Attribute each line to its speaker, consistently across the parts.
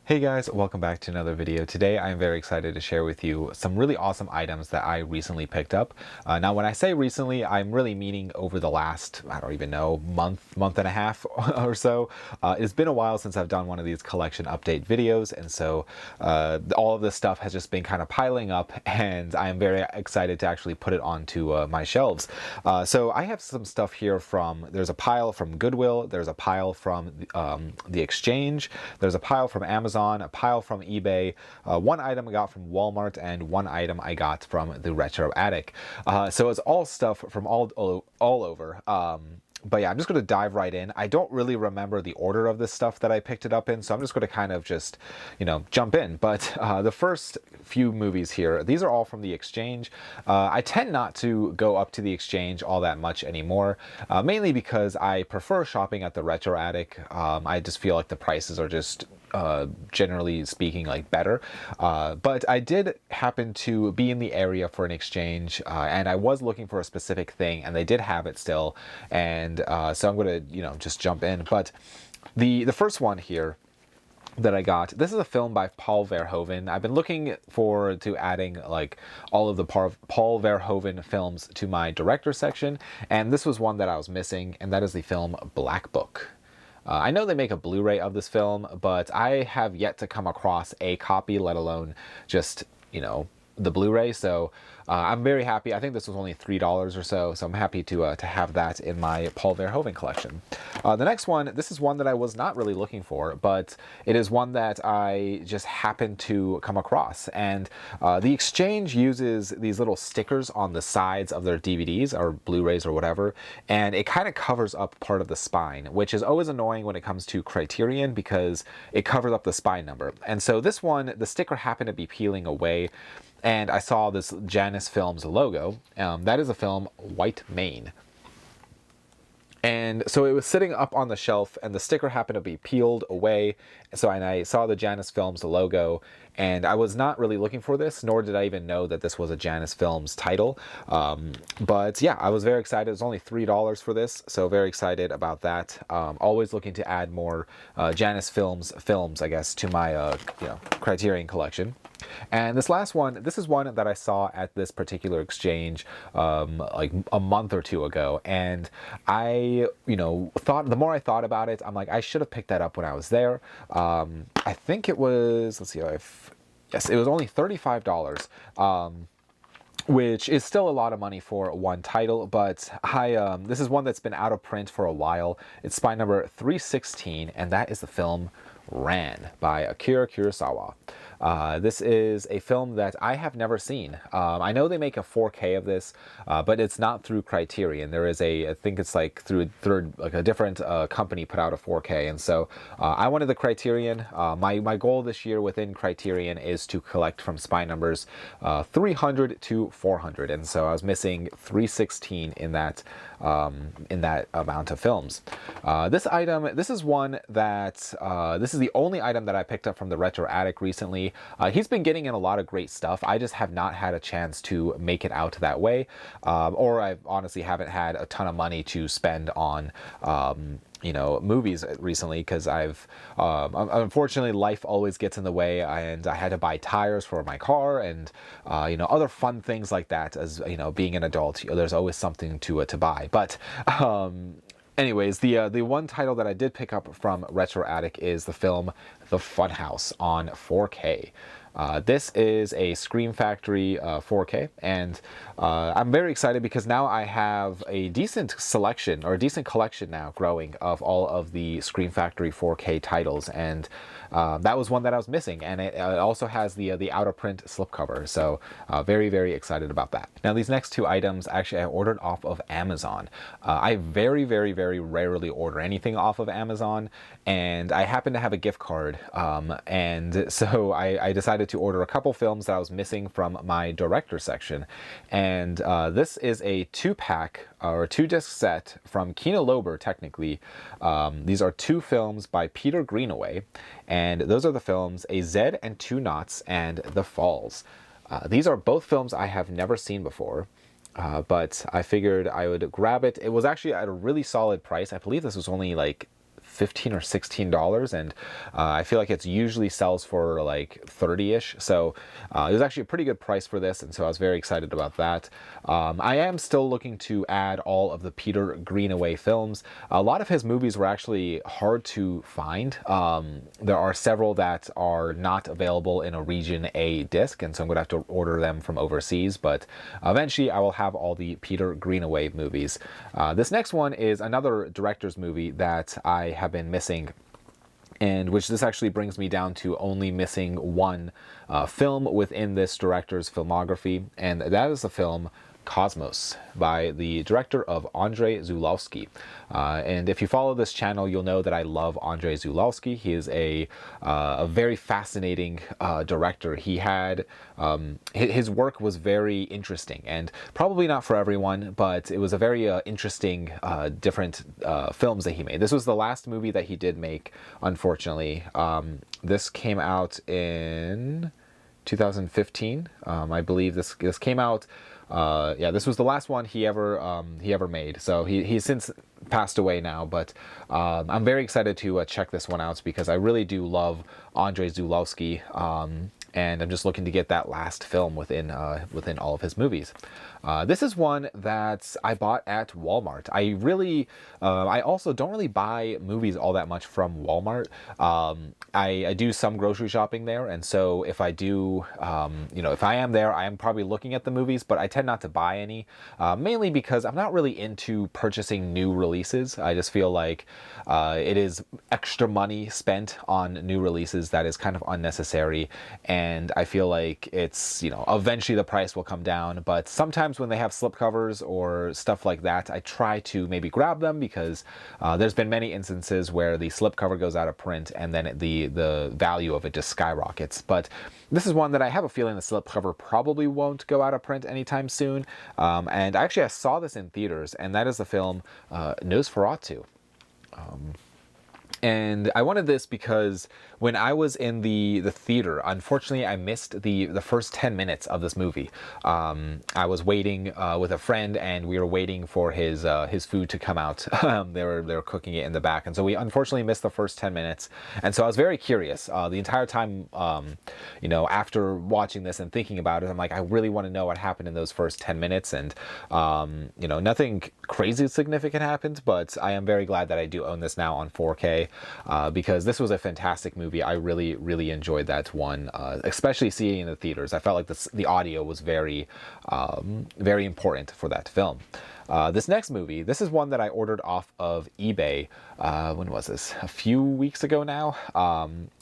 Speaker 1: Hey guys, welcome back to another video. Today I'm very excited to share with you some really awesome items that I recently picked up. Now when I say recently, I'm really meaning over the last, I don't even know, month and a half or so. It's been a while since I've done one of these collection update videos, and so all of this stuff has just been kind of piling up, and I'm very excited to actually put it onto my shelves. So I have some stuff here there's a pile from Goodwill, there's a pile from the Exchange, there's a pile from Amazon, a pile from eBay, one item I got from Walmart, and one item I got from the Retro Attic. So it's all stuff from all over. But yeah, I'm just going to dive right in. I don't really remember the order of this stuff that I picked it up in, so I'm just going to kind of just, jump in. But the first few movies here, these are all from the Exchange. I tend not to go up to the Exchange all that much anymore, mainly because I prefer shopping at the Retro Attic. I just feel like the prices are just generally speaking, like better. But I did happen to be in the area for an exchange, and I was looking for a specific thing, and they did have it still. And so I'm going to, just jump in. But the first one here that I got, this is a film by Paul Verhoeven. I've been looking forward to adding like all of the Paul Verhoeven films to my director section, and this was one that I was missing, and that is the film Black Book. I know they make a Blu-ray of this film, but I have yet to come across a copy, let alone just, the Blu-ray. So I'm very happy. I think this was only $3 or so, so I'm happy to have that in my Paul Verhoeven collection. The next one, this is one that I was not really looking for, but it is one that I just happened to come across. And the Exchange uses these little stickers on the sides of their DVDs or Blu-rays or whatever, and it kind of covers up part of the spine, which is always annoying when it comes to Criterion because it covers up the spine number. And so this one, the sticker happened to be peeling away, and I saw this Janus Films logo. That is a film, White Mane. And so it was sitting up on the shelf, and the sticker happened to be peeled away. So I saw the Janus Films logo, and I was not really looking for this, nor did I even know that this was a Janus Films title. But yeah, I was very excited. It was only $3 for this, so very excited about that. Always looking to add more Janus films, I guess, to my Criterion collection. And this last one, this is one that I saw at this particular exchange like a month or two ago, and I, thought, the more I thought about it, I'm like, I should have picked that up when I was there. I think it was, let's see, yes, it was only $35. Which is still a lot of money for one title, but this is one that's been out of print for a while. It's spine number 316, and that is the film Ran by Akira Kurosawa. This is a film that I have never seen. I know they make a 4K of this, but it's not through Criterion. There is I think it's like through a different company put out a 4K, and so I wanted the Criterion. My goal this year within Criterion is to collect from spine numbers 300 to 400, and so I was missing 316 in that amount of films. This is one that this is the only item that I picked up from the Retro Attic recently. He's been getting in a lot of great stuff. I just have not had a chance to make it out that way, or I honestly haven't had a ton of money to spend on movies recently, because unfortunately life always gets in the way, and I had to buy tires for my car and other fun things like that. As being an adult, there's always something to buy. But anyways, the one title that I did pick up from Retro Attic is the film The Funhouse on 4K. This is a Scream Factory 4K, and I'm very excited because now I have a decent selection, or a decent collection now growing, of all of the Scream Factory 4K titles, and that was one that I was missing, and it also has the out of print slipcover, so very, very excited about that. Now these next two items, actually I ordered off of Amazon. I very, very, very rarely order anything off of Amazon, and I happen to have a gift card, and so I decided to order a couple films that I was missing from my director section, and this is a 2-pack or 2-disc set from Kino Lorber, technically. These are 2 films by Peter Greenaway, and those are the films A Zed and Two Knots and The Falls. These are both films I have never seen before, but I figured I would grab it. It was actually at a really solid price. I believe this was only like $15 or $16, and I feel like it's usually sells for like 30-ish. So it was actually a pretty good price for this, and so I was very excited about that. I am still looking to add all of the Peter Greenaway films. A lot of his movies were actually hard to find. There are several that are not available in a Region A disc, and so I'm going to have to order them from overseas, but eventually I will have all the Peter Greenaway movies. This next one is another director's movie that I have been missing, and which this actually brings me down to only missing one film within this director's filmography, and that is the film Cosmos by the director of Andrzej Zulawski. And if you follow this channel, you'll know that I love Andrzej Zulawski. He is a very fascinating director. He had his work was very interesting, and probably not for everyone, but it was a very interesting different films that he made. This was the last movie that he did make, unfortunately. This came out in 2015, I believe. This came out. Yeah, this was the last one he ever made. So he's since passed away now, but I'm very excited to check this one out because I really do love Andrzej Zulawski, and I'm just looking to get that last film within all of his movies. This is one that I bought at Walmart. I also don't really buy movies all that much from Walmart. I do some grocery shopping there, and so if I do, if I am there, I am probably looking at the movies, but I tend not to buy any, mainly because I'm not really into purchasing new releases. I just feel like it is extra money spent on new releases that is kind of unnecessary, and I feel like it's, eventually the price will come down, but sometimes when they have slipcovers or stuff like that, I try to maybe grab them because there's been many instances where the slipcover goes out of print and then the value of it just skyrockets. But this is one that I have a feeling the slipcover probably won't go out of print anytime soon. And actually I saw this in theaters, and that is the film Nosferatu. And I wanted this because when I was in the theater, unfortunately, I missed the first 10 minutes of this movie. I was waiting with a friend, and we were waiting for his food to come out. They were cooking it in the back, and so we unfortunately missed the first 10 minutes. And so I was very curious the entire time. After watching this and thinking about it, I'm like, I really want to know what happened in those first 10 minutes. And nothing crazy significant happened, but I am very glad that I do own this now on 4K. Because this was a fantastic movie. I really, really enjoyed that one, especially seeing it in the theaters. I felt like the audio was very, very important for that film. This next movie, this is one that I ordered off of eBay. When was this? A few weeks ago now.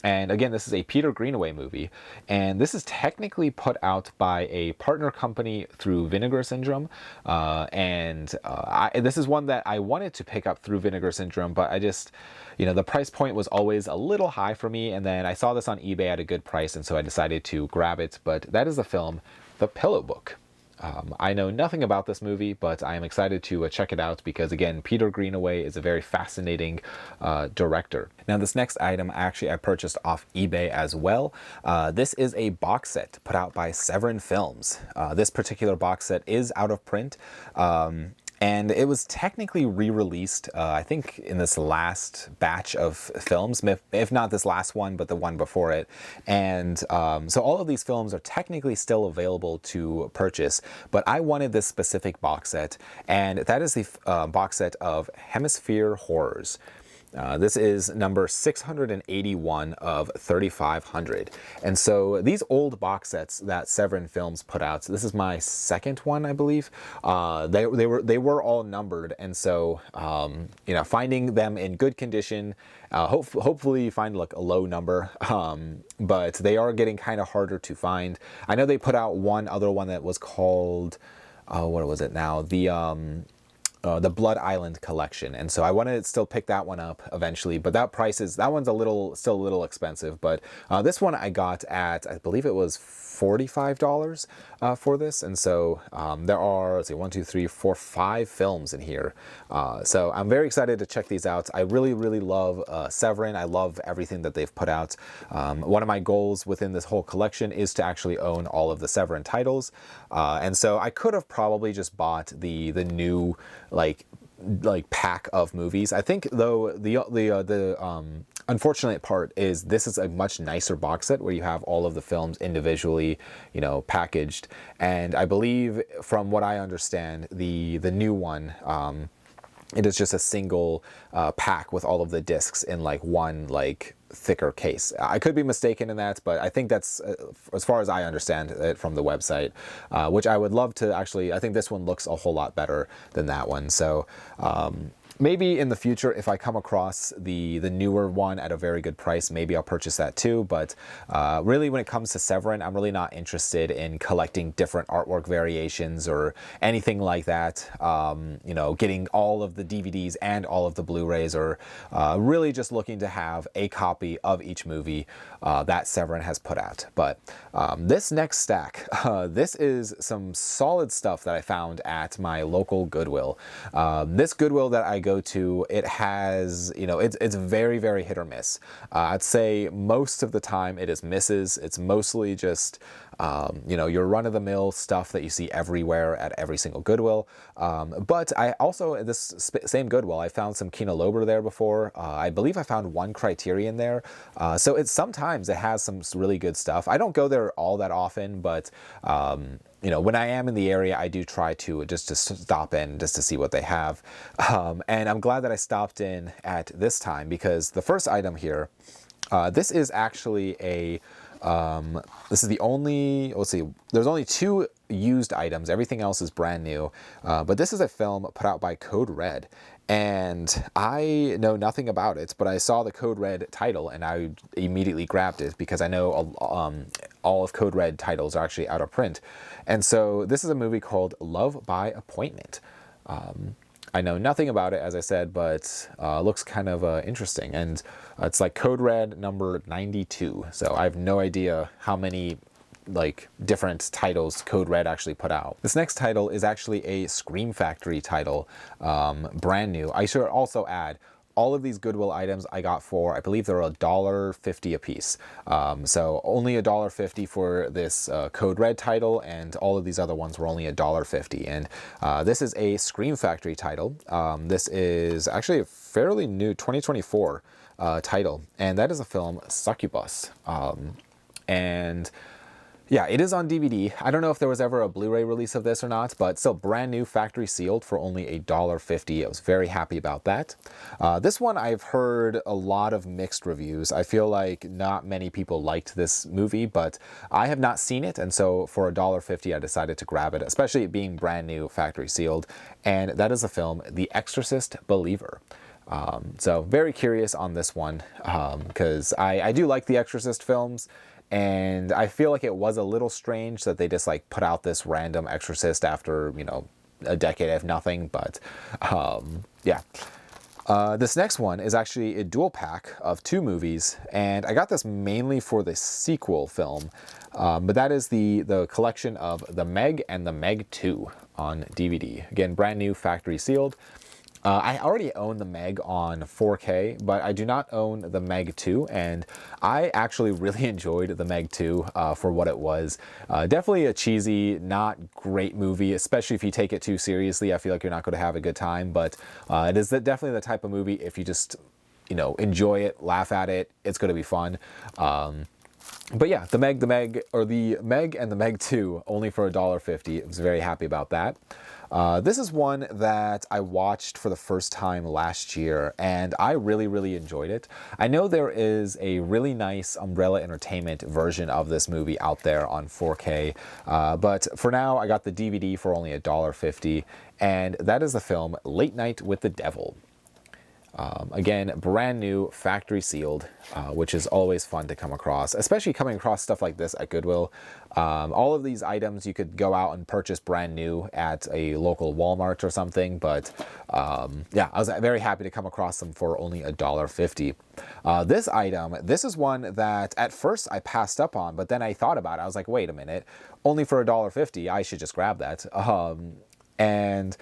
Speaker 1: And again, this is a Peter Greenaway movie, and this is technically put out by a partner company through Vinegar Syndrome. This is one that I wanted to pick up through Vinegar Syndrome, but I just, the price point was always a little high for me, and then I saw this on eBay at a good price, and so I decided to grab it. But that is the film The Pillow Book. I know nothing about this movie, but I am excited to check it out because, again, Peter Greenaway is a very fascinating director. Now, this next item, I purchased off eBay as well. This is a box set put out by Severin Films. This particular box set is out of print. And it was technically re-released, I think, in this last batch of films, if not this last one, but the one before it. And so all of these films are technically still available to purchase, but I wanted this specific box set, and that is the box set of Hemisphere Horrors. This is number 681 of 3,500. And so these old box sets that Severin Films put out, so this is my second one, I believe. They were all numbered, and so finding them in good condition, hopefully you find like a low number, but they are getting kind of harder to find. I know they put out one other one that was called, what was it now? The Blood Island collection, and so I want to still pick that one up eventually, but that one's still a little expensive. But this one I got at, I believe it was $45 for this, and so there are, let's see, 1, 2, 3, 4, 5 films in here. So I'm very excited to check these out. I really, really love Severin. I love everything that they've put out. One of my goals within this whole collection is to actually own all of the Severin titles, and so I could have probably just bought the new, like, like pack of movies. I think though the unfortunate part is this is a much nicer box set where you have all of the films individually, packaged. And I believe, from what I understand, the new one, it is just a single pack with all of the discs in like one like thicker case. I could be mistaken in that, but I think that's as far as I understand it from the website, which I would love to actually. I think this one looks a whole lot better than that one. So maybe in the future, if I come across the newer one at a very good price, maybe I'll purchase that too. But really, when it comes to Severin, I'm really not interested in collecting different artwork variations or anything like that. Getting all of the DVDs and all of the Blu-rays, or really just looking to have a copy of each movie that Severin has put out. But this next stack, this is some solid stuff that I found at my local Goodwill. This Goodwill that I go to, it has, it's very, very hit or miss. I'd say most of the time it is misses. It's mostly just, your run-of-the-mill stuff that you see everywhere at every single Goodwill. But I also, at this same Goodwill, I found some Kino Lorber there before. I believe I found one Criterion there. So sometimes it has some really good stuff. I don't go there all that often, but when I am in the area, I do try to stop in just to see what they have. And I'm glad that I stopped in at this time, because the first item here, this is actually this is the only, let's see, there's only 2 used items. Everything else is brand new. But this is a film put out by Code Red. And I know nothing about it, but I saw the Code Red title and I immediately grabbed it, because I know all of Code Red titles are actually out of print. And so this is a movie called Love by Appointment. I know nothing about it, as I said, but looks kind of interesting. And it's like Code Red number 92. So I have no idea how many different titles Code Red actually put out. This next title is actually a Scream Factory title, brand new. I should also add, all of these Goodwill items I got for, I believe they're $1.50 a piece. So only $1.50 for this Code Red title, and all of these other ones were only $1.50. And this is a Scream Factory title. This is actually a fairly new 2024 title, and that is the film Succubus. And yeah, it is on DVD. I don't know if there was ever a Blu-ray release of this or not, but still brand new, factory sealed for only $1.50. I was very happy about that. This one I've heard a lot of mixed reviews. I feel like not many people liked this movie, but I have not seen it, and so for $1.50 I decided to grab it, especially it being brand new, factory sealed, and that is the film The Exorcist Believer. So very curious on this one, because I do like the Exorcist films. And I feel like it was a little strange that they just put out this random Exorcist after, a decade of nothing. But yeah. This next one is actually a dual pack of 2 movies. And I got this mainly for the sequel film. But that is the collection of The Meg and The Meg 2 on DVD. Again, brand new, factory sealed. I already own the Meg on 4K, but I do not own the Meg 2, and I actually really enjoyed the Meg 2 for what it was. Definitely a cheesy, not great movie, especially if you take it too seriously. I feel like you're not going to have a good time, but it is definitely the type of movie, if you just, enjoy it, laugh at it, it's going to be fun. But yeah, the Meg and the Meg 2, only for $1.50. I was very happy about that. This is one that I watched for the first time last year, and I really, really enjoyed it. I know there is a really nice Umbrella Entertainment version of this movie out there on 4K, but for now I got the DVD for only $1.50, and that is the film Late Night with the Devil. Again, brand new, factory sealed, which is always fun to come across, especially coming across stuff like this at Goodwill. All of these items you could go out and purchase brand new at a local Walmart or something, but yeah, I was very happy to come across them for only $1.50. This item, this is one that at first I passed up on, but then I thought about it. I was like, wait a minute, only for $1.50, I should just grab that. And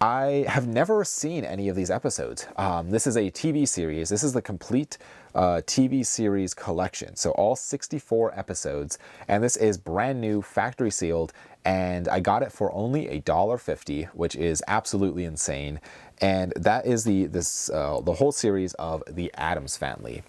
Speaker 1: I have never seen any of these episodes. This is a TV series. This is the complete TV series collection. So all 64 episodes, and this is brand new, factory sealed, and I got it for only $1.50, which is absolutely insane. And that is the whole series of The Addams Family.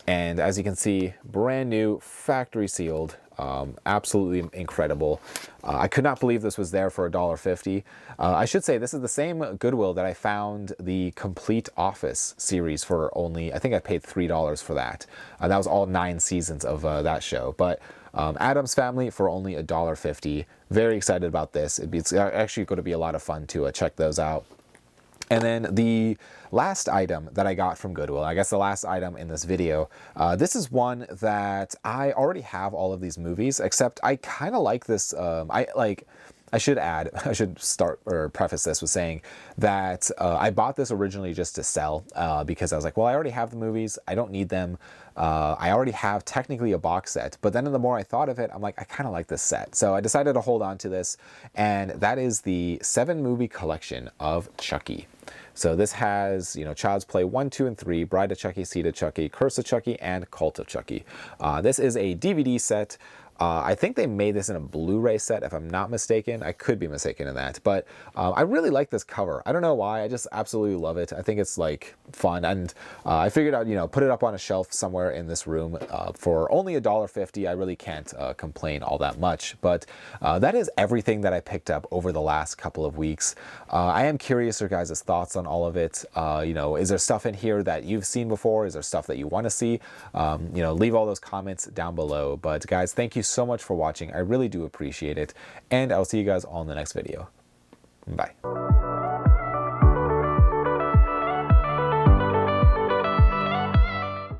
Speaker 1: And as you can see, brand new, factory sealed, absolutely incredible. I could not believe this was there for $1.50. I should say this is the same Goodwill that I found the complete Office series for only, I think I paid $3 for that. That was all 9 seasons of that show. But Addams Family for only $1.50. Very excited about this. It's actually going to be a lot of fun to check those out. And then the last item that I got from Goodwill, I guess the last item in this video, this is one that I already have all of these movies, except I kind of like this. I should start or preface this with saying that I bought this originally just to sell because I was like, well, I already have the movies. I don't need them. I already have technically a box set, but then the more I thought of it, I'm like, I kind of like this set. So I decided to hold on to this, and that is the 7-movie collection of Chucky. So this has, Child's Play 1, 2, and 3, Bride of Chucky, Seed of Chucky, Curse of Chucky, and Cult of Chucky. This is a DVD set. I think they made this in a Blu-ray set, if I'm not mistaken. I could be mistaken in that, but I really like this cover. I don't know why, I just absolutely love it. I think it's like fun, and I figured I'd put it up on a shelf somewhere in this room for only $1.50. I really can't complain all that much, but that is everything that I picked up over the last couple of weeks. I am curious your guys' thoughts on all of it. Is there stuff in here that you've seen before? Is there stuff that you want to see? Leave all those comments down below. But guys, thank you so much for watching. I really do appreciate it, and I'll see you guys all in the next video. Bye.